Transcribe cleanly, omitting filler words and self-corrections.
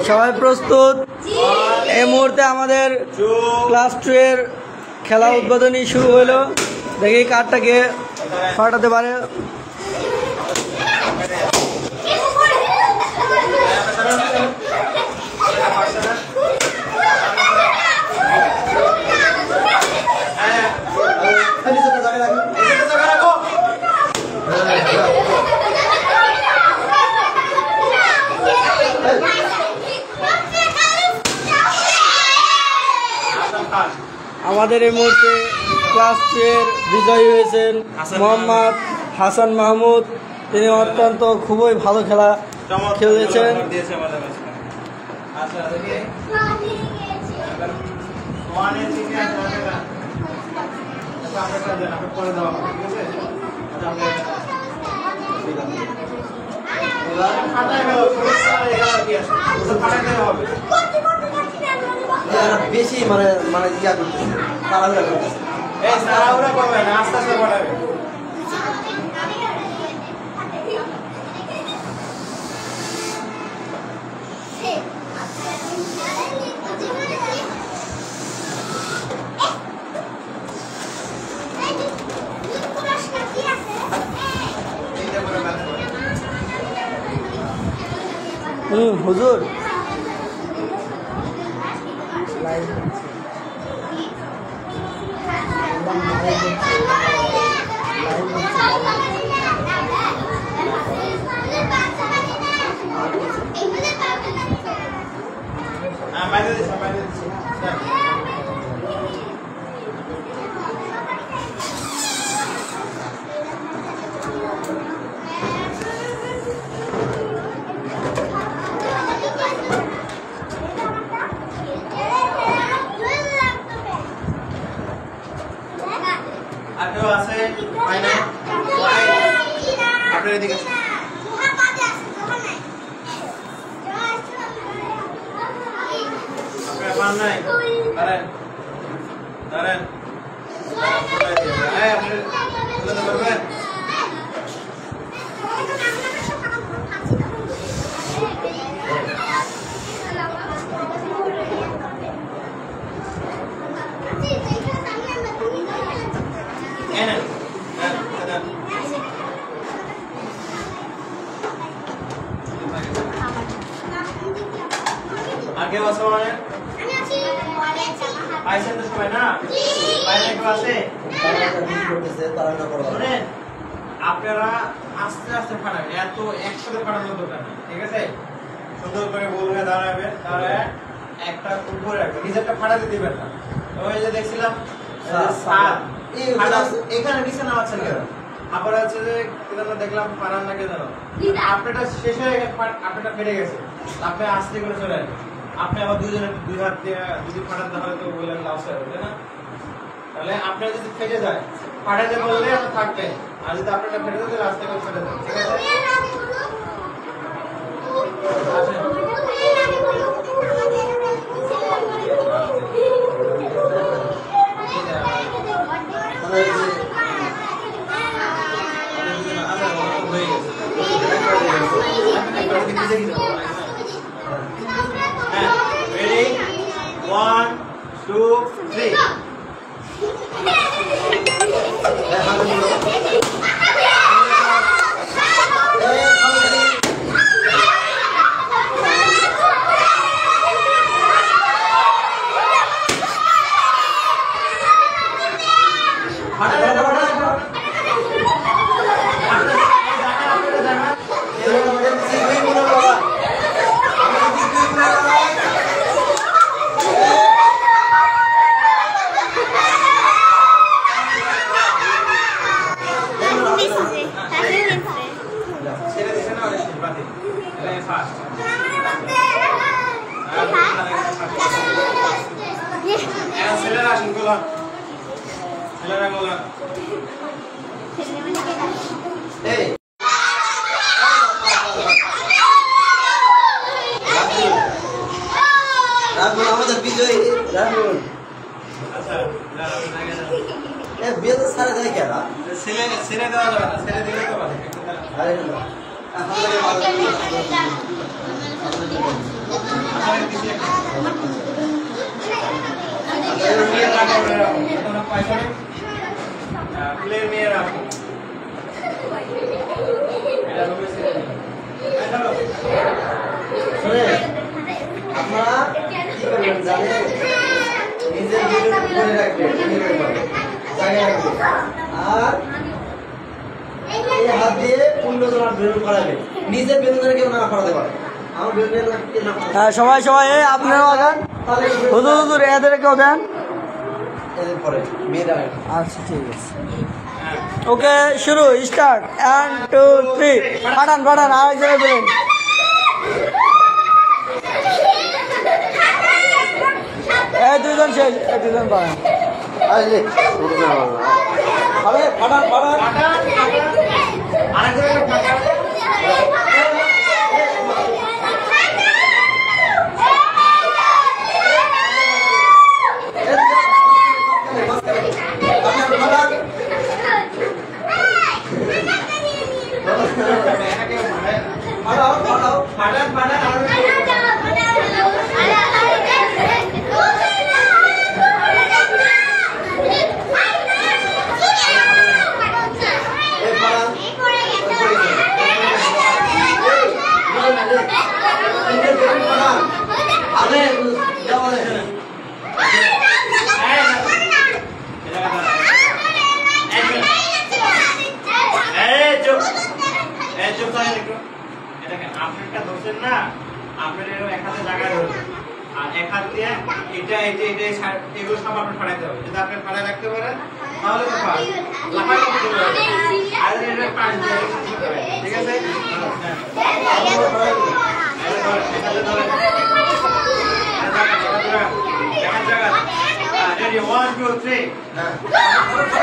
সবাই প্রস্তুত? এই মুহূর্তে আমাদের ক্লাস 2 এর খেলা উদ্বোধনী শুরু হলো। দেখি কারটাকে ফাটাতে পারে। আমাদের এই মুহূর্তে ক্লাস 2 এর বিজয়ী হয়েছেন মোহাম্মদ হাসান মাহমুদ। তিনি অত্যন্ত খুবই ভালো খেলা খেলেছেন। বেশি মানে ইয়া করতেছে, তাড়াহুড়া করতেছে। তাড়াহুড়া করবে না, আস্তে আস্তে বাড়াবে। হুজুর আগে বসো মানে আইসেন তো সবাই না বাইরে ক্লাসে শুনেন, আপনারা আস্তে আস্তে ফাটাবেন, এত একসাথে ফাটানোর দরকার নেই, ঠিক আছে? সুন্দর করে বলবে, দাঁড়াবে, দাঁড়ায় একটা উপরে রাখবে, নিচেরটা ফাটাতে দিবেন না। ওই যে দেখছিলাম এখানে নিচে নামাচ্ছেন কেন? আবার হচ্ছে যে দেখলাম ফাটান না কেন, আপনারটা শেষ হয়ে গেছে, আপনারটা ফেটে গেছে, আপনি আস্তে করে চলে আসবেন। আপনি আবার দুজনে দুই হাত দিয়ে যদি ফাটান তাহলে তো বললেন লাভ হবে, তাই না? তাহলে আপনার যদি ফেটে যায়, ফাটাতে বললে আপনার থাকবে, আর যদি আপনারটা ফেটে যায় তাহলে আস্তে করে ফেটে যায়, ঠিক আছে? Ready? 1, 2, 3. আমাদের বিজয় রাহুল বিয়ে তো সারা যায় কেন ছেলে দেওয়া যাবে না, ছেলে দিলে তো প্লেন নিয়ে রাখো আপনারা কি করবেন জানেন নিজের বেলুন উপরে রাখবেন জায়গায় রাখবেন আর এই হাত দিয়ে 15 জনের বেলুন ফোড়াবেন নিজের বেলুনের কেউ না ফোড়াতে পারে আমার বেলুনের না হ্যাঁ সবাই সবাই এই আপনারাও দেন হুজুর হুজুর এদের কেউ দেন এদের পরে মেয়েরা আচ্ছা ঠিক আছে ওকে শুরু স্টার্ট 1 2 3 ফাটান ফাটান আর এক জায়গায় বেলুন এই দুজন শেষ এই দুজন পারেন আরে ফাটান ফাটান আরেকজন আপনারটা ধরছেন না আপনার এক হাতে জায়গায় ধরবেন আর এক হাত দিয়ে এটা এগুলো সব আপনার ফাড়াইতে হবে যদি আপনি ফাড়াই রাখতে পারেন তাহলে তো পার লাফাই করতে পারবেন আর এটা পাঁচ দিয়ে ঠিক আছে রেডি 1 2 3